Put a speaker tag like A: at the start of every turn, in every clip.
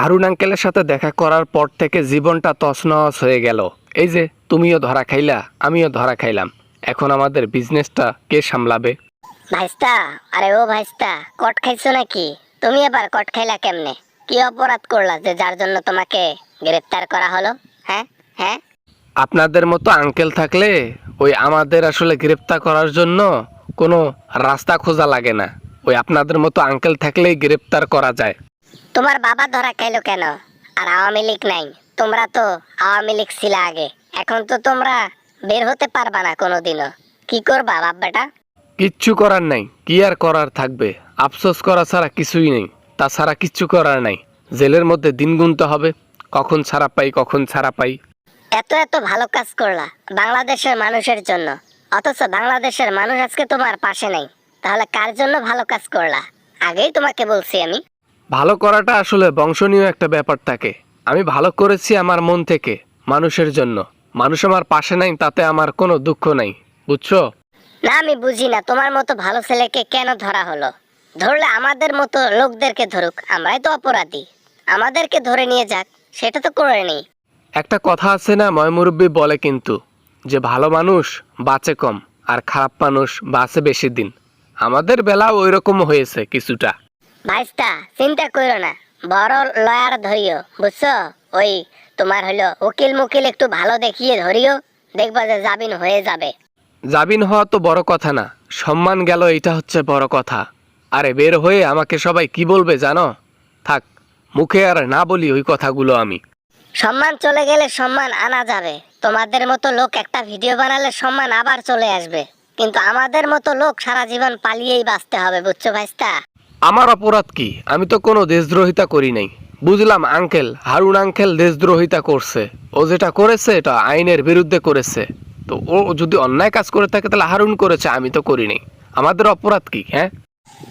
A: হারুন আঙ্কেলের সাথে দেখা করার পর থেকে জীবনটা তছনছ হয়ে গেল। এই যে তুমিও ধরা খাইলা, আমিও ধরা খাইলাম। এখন আমাদের বিজনেসটা কে সামলাবে?
B: ভাইস্তা, আরে ও ভাইস্তা, কট খাইছো নাকি? তুমি আবার কট খাইলা কেমনে? কি অপরাধ করলা যে যার জন্য তোমাকে গ্রেফতার করা হলো? হ্যাঁ হ্যাঁ।
A: আপনাদের মতো আঙ্কেল থাকলে ওই আমাদের আসলে গ্রেপ্তার করার জন্য কোনো রাস্তা খোঁজা লাগে না। ওই আপনাদের মতো আঙ্কেল থাকলেই গ্রেপ্তার করা যায়।
B: তোমার বাবা ধরা খাইলো কেন? আর আওয়ামী লীগ নাই? তোমরা তো আওয়ামী লীগ ছিলা আগে, এখন তো তোমরা বের হতে পারবা না কোনোদিনও। কি করবা বাপ বেটা?
A: কিচ্ছু করার নাই, কি আর করার থাকবে? আফসোস করা ছাড়া কিছুই নেই। তাছাড়া কিচ্ছু করার নাই। জেলের মধ্যে দিন গুনতে হবে, কখন ছাড়া পাই কখন ছাড়া পাই।
B: এত এত ভালো কাজ করলা বাংলাদেশের মানুষের জন্য, অথচ বাংলাদেশের মানুষ আজকে তোমার পাশে নাই। তাহলে কার জন্য ভালো কাজ করলা? আগেই তোমাকে বলছি আমি।
A: ভালো করাটা আসলে বংশনীয় একটা ব্যাপার থাকে। আমি ভালো করেছি আমার মন থেকে, মানুষের জন্য। মানুষ আমার পাশে নাই, তাতে আমার কোনো দুঃখ নাই, বুঝছো?
B: না, আমি বুঝি না তোমার মতো ভালো ছেলেকে কেন ধরা হলো। ধরলে আমাদের মতো লোকদেরকে ধরুক, আমরাই তো অপরাধী। আমাদেরকে ধরে নিয়ে যাক, সেটা তো করে নেই।
A: একটা কথা আছে না, ময়মুরব্বী বলে কিন্তু, যে ভালো মানুষ বাঁচে কম আর খারাপ মানুষ বাঁচে বেশি দিন। আমাদের বেলা ওই রকম হয়েছে কিছুটা।
B: ভাইস্তা, চিন্তা করো না, বড় লয়ার ধরিও, বুঝছো? ওই তোমার হলো উকিল মুকিল একটু ভালো দেখিয়ে ধরিও, দেখবা যে জামিন হয়ে যাবে।
A: জামিন হওয়া তো বড় কথা না, সম্মান গেল, এটা হচ্ছে বড় কথা। আরে বের হয়ে আমাকে সবাই কি বলবে জানো? থাক, মুখে আর না বলি ওই কথাগুলো আমি।
B: সম্মান চলে গেলে সম্মান আনা যাবে। তোমাদের মতো লোক একটা ভিডিও বানালে সম্মান আবার চলে আসবে, কিন্তু আমাদের মতো লোক সারা জীবন পালিয়েই বাঁচতে হবে, বুঝছো ভাইস্তা?
A: আমার অপরাধ কি? আমি তো কোনো দেশদ্রোহিতা করি নাই। বুঝলাম আঙ্কেল, হারুন আঙ্কেল দেশদ্রোহিতা করছে। ও যেটা করেছে এটা আইনের বিরুদ্ধে করেছে। তো ও যদি অন্যায় কাজ করে থাকে তাহলে হারুন করেছে, আমি তো করি নাই। আমাদের অপরাধ কি? হ্যাঁ,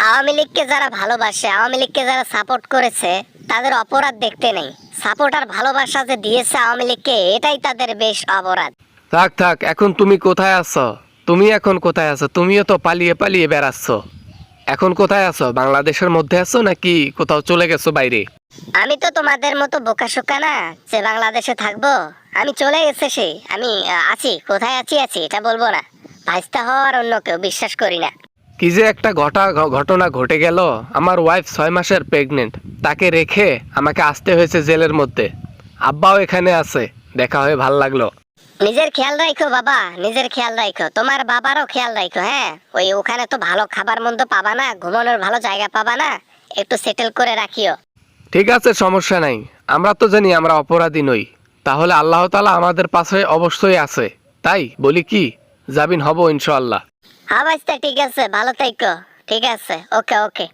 B: আওয়ামী লীগকে যারা ভালোবাসে, আওয়ামী লীগকে যারা সাপোর্ট করেছে, তাদের অপরাধ দেখতে নেই। সাপোর্ট আর ভালোবাসা যে দিয়েছে আওয়ামী লীগকে, এটাই তাদের বেশ অপরাধ।
A: থাক থাক, এখন তুমি কোথায় আছো? তুমি এখন কোথায় আছো? তুমিও তো পালিয়ে পালিয়ে বেড়াচ্ছ। এখন কোথায় আছো? বাংলাদেশের মধ্যে আছো নাকি কোথাও চলে গেছো বাইরে?
B: আমি তো তোমাদের মতো বোকাশোকা না যে বাংলাদেশে থাকবো। আমি চলে এসেছি, আমি আছি, কোথায় আছি এটা বলবো না। ভাইস্তা হওয়ার অন্য কেউ বিশ্বাস করি না।
A: কি যে একটা ঘটনা ঘটে গেল। আমার ওয়াইফ 6 মাসের প্রেগনেন্ট, তাকে রেখে আমাকে আসতে হয়েছে জেলের মধ্যে। আব্বাও এখানে আছে, দেখা হয়ে ভাল লাগলো।
B: নিজের খেয়াল রাখো বাবা, নিজের খেয়াল রাখো, তোমার বাবারও খেয়াল রাখো। হ্যাঁ, ওই ওখানে তো ভালো খাবার মন্দ পাবা না, ঘুমানোর ভালো জায়গা পাবা না, একটু সেটেল করে রাখিও।
A: ঠিক আছে, সমস্যা নাই। আমরা তো জানি আমরা অপরাধী নই, তাহলে আল্লাহ তাআলা আমাদের পাশে অবশ্যই আছে। তাই বলি কি, জামিন হব ইনশাআল্লাহ।
B: হ্যাঁ ভাইস্তা, ঠিক আছে, ভালো থাকো। ঠিক আছে, ওকে ওকে।